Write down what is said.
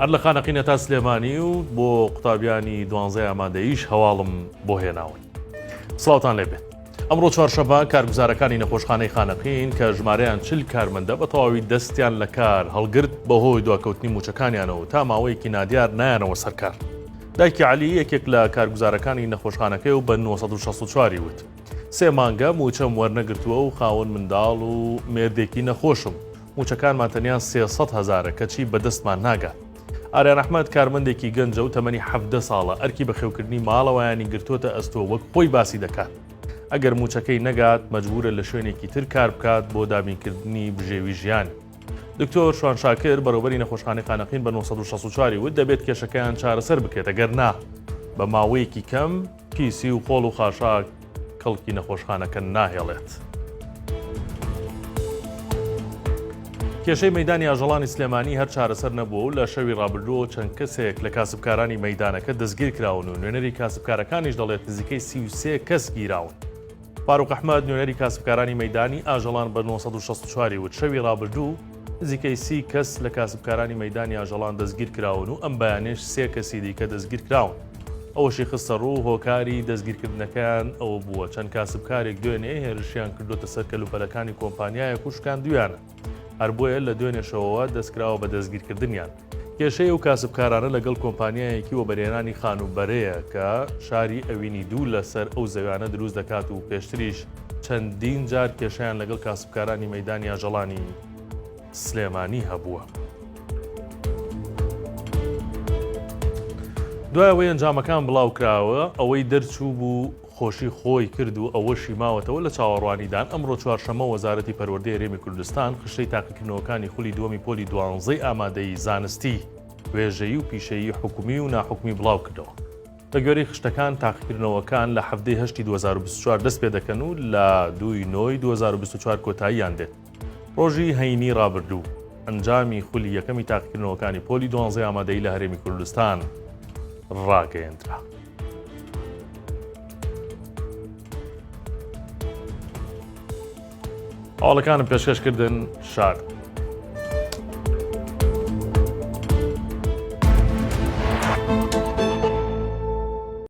هەر لە خانەقینە تا سلێمانی و بۆ قوتابیانی دوانزەی ئامادەیش هەواڵم بۆ هێناون. سڵاوتان لێبێت. ئەمڕۆ چوارشەمە کارگوزارەکانی نەخۆشخانەی خانەقین کە ژمارەیان 40 کارمەندە بە تەواوی دەستیان لە کار هەڵگرت بەهۆی دواکەوتنی موچەکانیانەوە تا ماوەیەکی نادیار نایانەوە سەرکار. دایکی عەلی یەکێک لە کارگوزارەکانی نەخۆشخانەکەی و بە 1964 وت. 3 مانگە موچەم وەرنەگرتووە و خاوەن منداڵ و مێردێکی نەخۆشم. موچەکانمان تەنیا 300,000 کەچی بەدەستمان ناگات. ئاریان ئەحمەد کارمەندێکی گەنجە و تەمەنی 17 ساڵە ئەرکی بەخێوکردنی ماڵەوەیانی گرتوۆتە ئەستۆ وەک خۆی باسی دەکات. ئەگەر موچەکەی نەگات مەجبورە لە شوێنێکی تر کار بکات بۆ دابینکردنی بژێوی ژیان. دکتۆر شوان شاکر بەڕێوەبەری نەخۆشخانەی خانەقین بە 1964 وت دەبێت کێشەکەیان چارەسەر بکرێت ئەگەر نا بە ماوەیەکی کەم پیسی و خۆڵ و خاشاک کەڵکی نەخۆشخانەکە ناهێڵێت. کێشەی مەیدانی ئاژەڵانی سلێمانی هەر چارەسەر نەبووە و لە شەوی ڕابردووە چەند کەسێک لە کاسبکارانی مەیدانەکە دەستگیر کراون و نوێنەری کاسبکارەکانیش دەڵێت نزیکەی 33 کەس گیراون. فاروق ئەحمەد نوێنەری کاسبکارانی مەیدانی ئاژەڵان بە 1964 وت شەوی ڕابردوو نزیکەی 30 کەس لە کاسبکارانی مەیدانی ئاژەڵان دەستگیر کراون و ئەم بەیانێش 3 کەسی دیکە دەستگیر کراون. ئەوەشی خستە ڕوو هۆکاری دەستگیرکردنەکەیان ئەوە بووە چەند کاسبکارێک دوێنێ هێرشیان کردوتە سەر کەلوپەلەکانی کۆمپانیایە کوشکان دویانە. هەر بۆیە لە دوێنێشەوەوە دەستکراوە بە دەستگیرکردنیان. کێشەی و کاسبکارانە لەگەڵ کۆمپانیایەکی و بەرهێنانی خانوبەرەیە کە شاری ئەوینی دوو لەسەر ئەو زەویانە دروست دەکات و پێشتریش چەندین جار کێشەیان لەگەڵ کاسبکارانی مەیدانی ئاژەڵانی سلێمانی هەبووە. دوایەوەی ئەنجامەکان بڵاو کراوە ئەوەی دەرچوو بوو خۆشی خۆی کرد و ئەوەشی ماوەتەوە لە چاوەڕوانیدان ئەمڕۆ چوارشەمە وەزارەتی پەروەردەی هەرێمی کوردستان خشتەی تاقیکردنەوەکانی خولی دووەمی پۆلی 12 ئامادەی زانستی وێژەیی و پیشەیی حکومی و ناحکومی بڵاو کردەوە. بە گوێرەی خشتەکان تاقیکردنەوەکان لە هەفتەی 8 2024 دەست پێ دەکەن و لە 2 نۆی 2024 کۆتاییان دێت. ڕۆژی هەینی ڕابردوو ئەنجامی خولی یەکەمی تاقیکردنەوەکانی پۆلی 12 ئامادەی لە هەرێمی کوردستان ڕاگەیەندرا. هەواڵەکانم پێشکەشکردن شار.